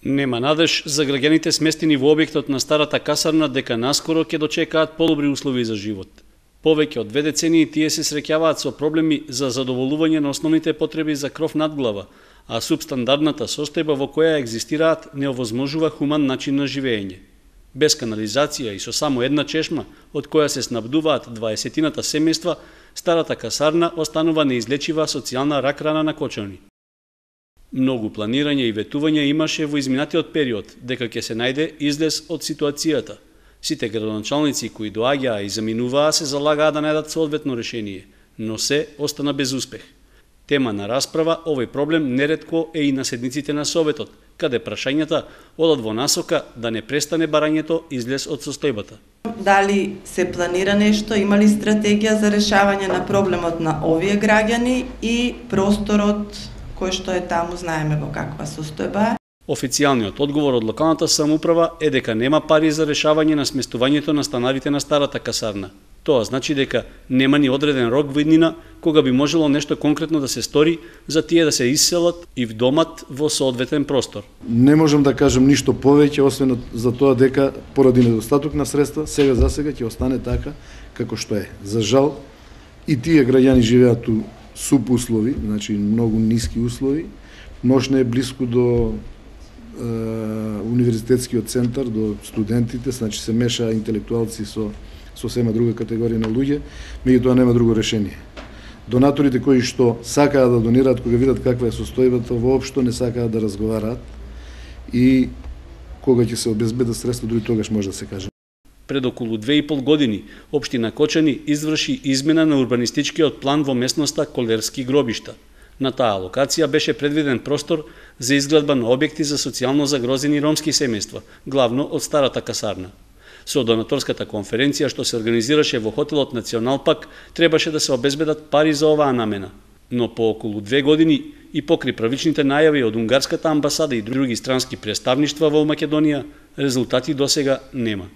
Нема надеж за граѓаните сместени во објектот на старата касарна дека наскоро ќе дочекаат подобри услови за живот. Повеќе од 2 децении тие се среќаваат со проблеми за задоволување на основните потреби за кров над глава, а субстандардната состојба во која екзистираат не овозможува хуман начин на живење. Без канализација и со само една чешма, од која се снабдуваат 20-тината семејства, старата касарна останува неизлечива социјална рак-рана на Кочани. Многу планирање и ветување имаше во изминатиот период дека ќе се најде излез од ситуацијата. Сите градоначалници кои доаѓаа и заминуваа се залагаа да најдат соодветно решение, но се остана без успех. Тема на расправа овој проблем неретко е и на седниците на Советот, каде прашањата одат во насока да не престане барањето излез од состојбата. Дали се планира нешто, има ли стратегија за решавање на проблемот на овие граѓани и просторот кој што е таму, знаеме во каква состојба е? Официјалниот одговор од локалната самоуправа е дека нема пари за решавање на сместувањето на станарите на старата касарна. Тоа значи дека нема ни одреден рок во иднина кога би можело нешто конкретно да се стори за тие да се исселат и вдомат во соодветен простор. Не можам да кажам ништо повеќе освен за тоа дека поради недостаток на средства сега за сега ќе остане така како што е. За жал и тие граѓани живеат у субуслови, значи многу ниски услови. Можна е блиску до универзитетскиот центар, до студентите, значи се меша интелектуалци со сосема друга категорија на луѓе, меѓутоа нема друго решение. Донаторите кои што сакаат да донираат, кога видат каква е состојбата, воопшто не сакаат да разговараат и кога ќе се обезбедат средства, дури тогаш може да се каже. Пред околу 2,5 години, општина Кочани изврши измена на урбанистичкиот план во местноста Колерски гробишта. На таа локација беше предвиден простор за изградба на објекти за социјално загрозени ромски семејства, главно од старата касарна. Со донаторската конференција што се организираше во хотелот Национал Пак, требаше да се обезбедат пари за оваа намена. Но по околу 2 години и покри правичните најави од унгарската амбасада и други странски представништва во Македонија, резултати досега нема.